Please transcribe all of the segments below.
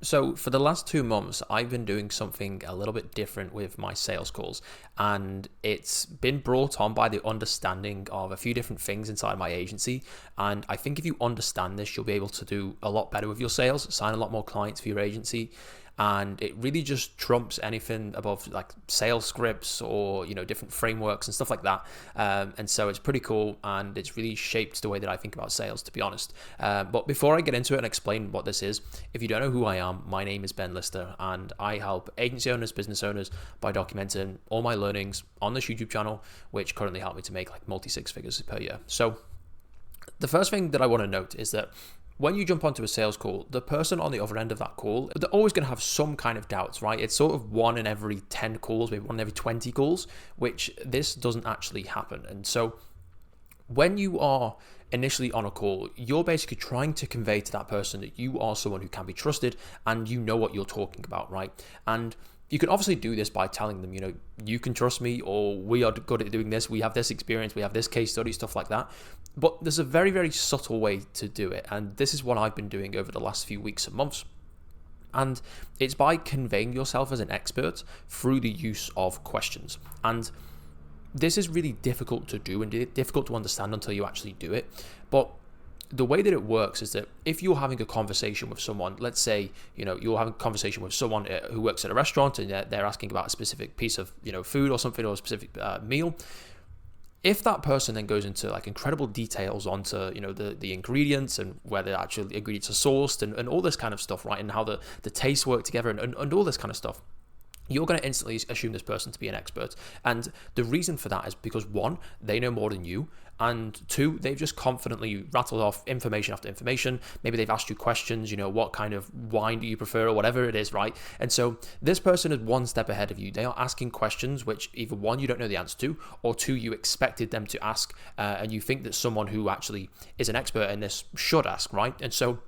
So, for the last 2 months, I've been doing something a little bit different with my sales calls, and it's been brought on by the understanding of a few different things inside my agency. And I think if you understand this, you'll be able to do a lot better with your sales, sign a lot more clients for your agency, and it really just trumps anything above like sales scripts or different frameworks and stuff like that. And so it's pretty cool, and it's really shaped the way that I think about sales, to be honest. But before I get into it and explain what this is, if you don't know who I am, my name is Ben Lister, and I help agency owners, business owners by documenting all my learnings on this YouTube channel, which currently help me to make like multi-six figures per year. So the first thing that I want to note is that when you jump onto a sales call, the person on the other end of that call, they're always going to have some kind of doubts, right? It's sort of 1 in every 10 calls, maybe 1 in every 20 calls, which this doesn't actually happen. And so when you are initially on a call, you're basically trying to convey to that person that you are someone who can be trusted and you know what you're talking about, right? And you can obviously do this by telling them, you can trust me, or we are good at doing this. We have this experience. We have this case study, stuff like that. But there's a very, very subtle way to do it. And this is what I've been doing over the last few weeks and months. And it's by conveying yourself as an expert through the use of questions. And this is really difficult to do and difficult to understand until you actually do it. But the way that it works is that if you're having a conversation with someone, let's say, you're having a conversation with someone who works at a restaurant and they're asking about a specific piece of, food or something, or a specific meal. If that person then goes into like incredible details onto, the ingredients and where the actual ingredients are sourced and all this kind of stuff, right? And how the tastes work together and all this kind of stuff, you're going to instantly assume this person to be an expert. And the reason for that is because 1, they know more than you, and 2, they've just confidently rattled off information after information. Maybe they've asked you questions, what kind of wine do you prefer or whatever it is, right? And so this person is 1 step ahead of you. They are asking questions which either 1, you don't know the answer to, or 2, you expected them to ask, and you think that someone who actually is an expert in this should ask, right? And so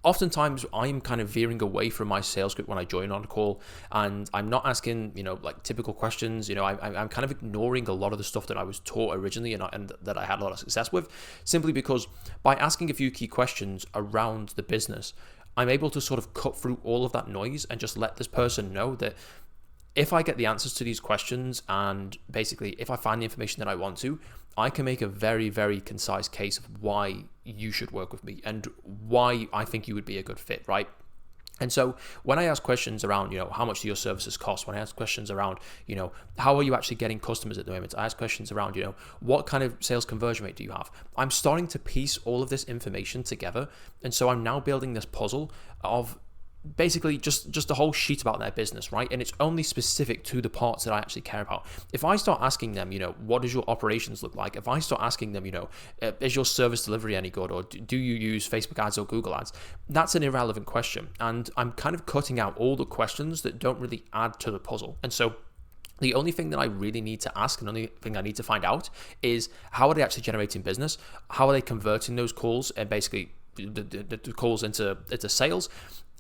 oftentimes I'm kind of veering away from my sales script when I join on a call, and I'm not asking, like typical questions. I'm kind of ignoring a lot of the stuff that I was taught originally and that I had a lot of success with, simply because by asking a few key questions around the business, I'm able to sort of cut through all of that noise and just let this person know that if I get the answers to these questions and basically if I find the information that I want to, I can make a very, very concise case of why you should work with me and why I think you would be a good fit, right? And so when I ask questions around, how much do your services cost? When I ask questions around, how are you actually getting customers at the moment? I ask questions around, what kind of sales conversion rate do you have? I'm starting to piece all of this information together. And so I'm now building this puzzle of basically just a whole sheet about their business, right? And it's only specific to the parts that I actually care about. If I start asking them, what does your operations look like? If I start asking them, is your service delivery any good? Or do you use Facebook ads or Google ads? That's an irrelevant question. And I'm kind of cutting out all the questions that don't really add to the puzzle. And so the only thing that I really need to ask and the only thing I need to find out is how are they actually generating business? How are they converting those calls and basically the calls into sales?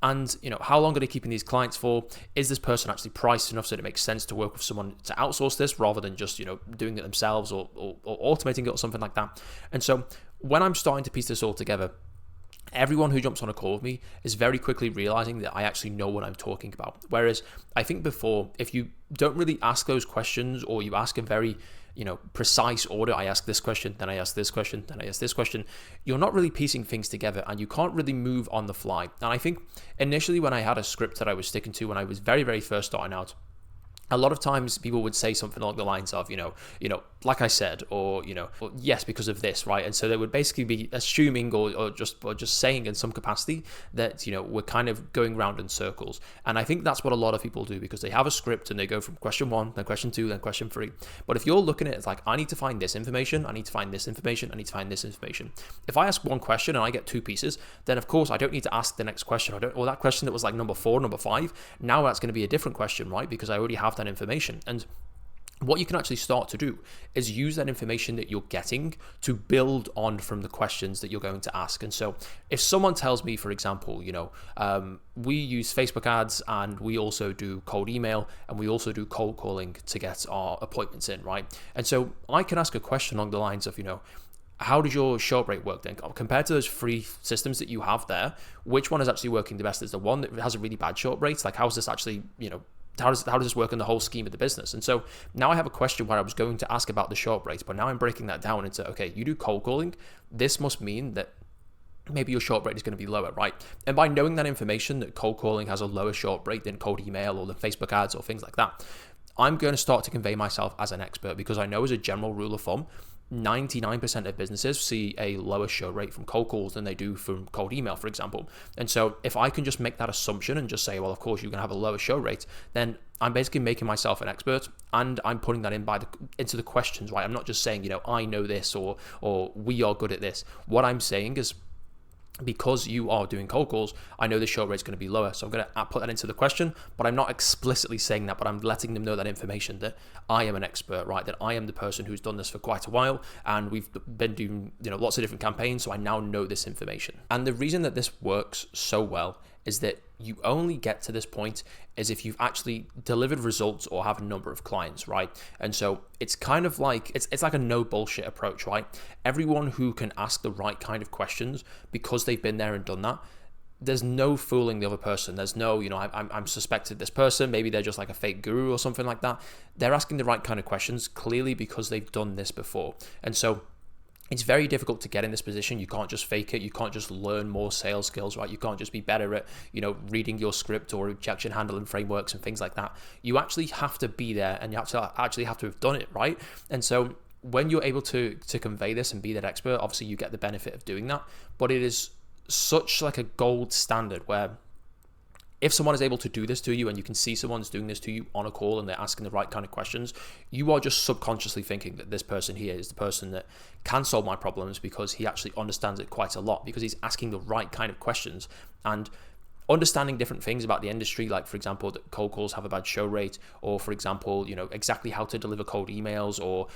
And, how long are they keeping these clients for? Is this person actually priced enough so that it makes sense to work with someone to outsource this rather than just, doing it themselves or automating it or something like that? And so when I'm starting to piece this all together, everyone who jumps on a call with me is very quickly realizing that I actually know what I'm talking about. Whereas I think before, if you don't really ask those questions or you ask a very precise order, I ask this question, then I ask this question, then I ask this question, you're not really piecing things together and you can't really move on the fly. And I think initially when I had a script that I was sticking to when I was very, very first starting out, a lot of times people would say something along the lines of, like I said, or yes, because of this, right? And so they would basically be assuming or just saying in some capacity that, we're kind of going round in circles. And I think that's what a lot of people do because they have a script and they go from question 1, then question 2, then question 3. But if you're looking at it, it's like, I need to find this information, I need to find this information, I need to find this information. If I ask one question and I get 2 pieces, then of course I don't need to ask the next question. Or that question that was like number 4, number 5, now that's going to be a different question, right? Because I already have that information. And what you can actually start to do is use that information that you're getting to build on from the questions that you're going to ask. And so if someone tells me, for example, we use Facebook ads and we also do cold email and we also do cold calling to get our appointments in, right? And so I can ask a question along the lines of, how does your show up rate work then? Compared to those free systems that you have there, which one is actually working the best? Is the one that has a really bad show up rate? Like, how is this actually, how does this work in the whole scheme of the business? And so now I have a question where I was going to ask about the show up rate, but now I'm breaking that down into, okay, you do cold calling. This must mean that maybe your show up rate is going to be lower, right? And by knowing that information, that cold calling has a lower show up rate than cold email or than Facebook ads or things like that, I'm going to start to convey myself as an expert, because I know as a general rule of thumb, 99% of businesses see a lower show rate from cold calls than they do from cold email, for example. And so if I can just make that assumption and just say, well, of course, you're going to have a lower show rate, then I'm basically making myself an expert, and I'm putting that into the questions, right? I'm not just saying, I know this or we are good at this. What I'm saying is, because you are doing cold calls, I know the show rate is going to be lower. So I'm going to put that into the question, but I'm not explicitly saying that, but I'm letting them know that information, that I am an expert, right? That I am the person who's done this for quite a while, and we've been doing, lots of different campaigns. So I now know this information. And the reason that this works so well is that you only get to this point is if you've actually delivered results or have a number of clients, right? And so it's kind of like, it's like a no bullshit approach, right? Everyone who can ask the right kind of questions because they've been there and done that, there's no fooling the other person. There's no, I'm suspected this person, maybe they're just like a fake guru or something like that. They're asking the right kind of questions clearly because they've done this before. And so it's very difficult to get in this position. You can't just fake it. You can't just learn more sales skills, right? You can't just be better at, reading your script or objection handling frameworks and things like that. You actually have to be there, and you actually have to have done it, right? And so when you're able to convey this and be that expert, obviously you get the benefit of doing that. But it is such like a gold standard where if someone is able to do this to you, and you can see someone's doing this to you on a call and they're asking the right kind of questions, you are just subconsciously thinking that this person here is the person that can solve my problems, because he actually understands it quite a lot, because he's asking the right kind of questions and understanding different things about the industry, like for example that cold calls have a bad show rate, or for example exactly how to deliver cold emails, or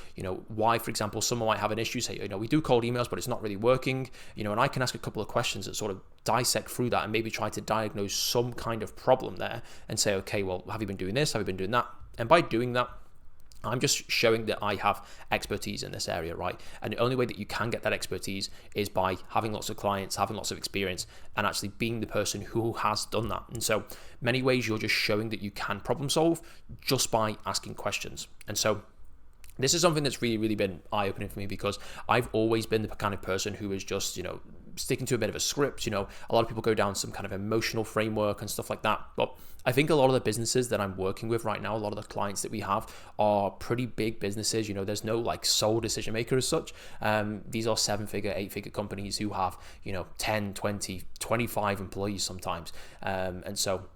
why for example someone might have an issue, say we do cold emails but it's not really working, and I can ask a couple of questions that sort of dissect through that and maybe try to diagnose some kind of problem there and say, okay, well, have you been doing this, have you been doing that? And by doing that, I'm just showing that I have expertise in this area, right? And the only way that you can get that expertise is by having lots of clients, having lots of experience, and actually being the person who has done that. And so many ways you're just showing that you can problem solve just by asking questions. And so this is something that's really, really been eye-opening for me, because I've always been the kind of person who is just, sticking to a bit of a script. A lot of people go down some kind of emotional framework and stuff like that. But I think a lot of the businesses that I'm working with right now, a lot of the clients that we have are pretty big businesses. There's no like sole decision maker as such. These are 7-figure, 8-figure companies who have, 10, 20, 25 employees sometimes. And so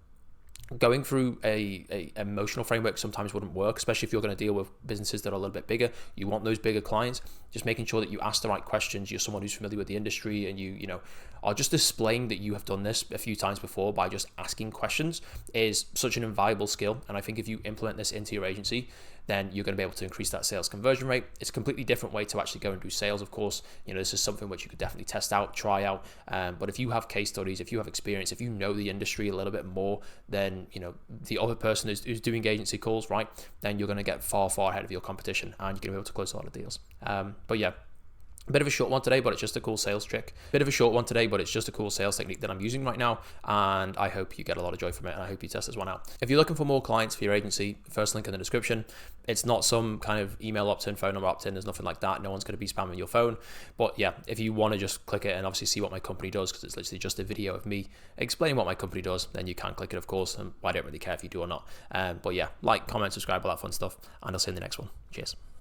going through a emotional framework sometimes wouldn't work, especially if you're going to deal with businesses that are a little bit bigger. You want those bigger clients. Just making sure that you ask the right questions. You're someone who's familiar with the industry, and you are just displaying that you have done this a few times before by just asking questions is such an invaluable skill. And I think if you implement this into your agency, then you're going to be able to increase that sales conversion rate. It's a completely different way to actually go and do sales, of course. This is something which you could definitely test out, try out. But if you have case studies, if you have experience, if you know the industry a little bit more than the other person who's doing agency calls, right, then you're going to get far, far ahead of your competition, and you're going to be able to close a lot of deals. But yeah, a bit of a short one today, but it's just a cool sales trick. Bit of a short one today, but it's just a cool sales technique that I'm using right now, and I hope you get a lot of joy from it, and I hope you test this one out. If you're looking for more clients for your agency, first link in the description. It's not some kind of email opt-in, phone number opt-in. There's nothing like that. No one's going to be spamming your phone. But yeah, if you want to just click it and obviously see what my company does, because it's literally just a video of me explaining what my company does, then you can click it, of course, and I don't really care if you do or not. But yeah, like, comment, subscribe, all that fun stuff, and I'll see you in the next one. Cheers.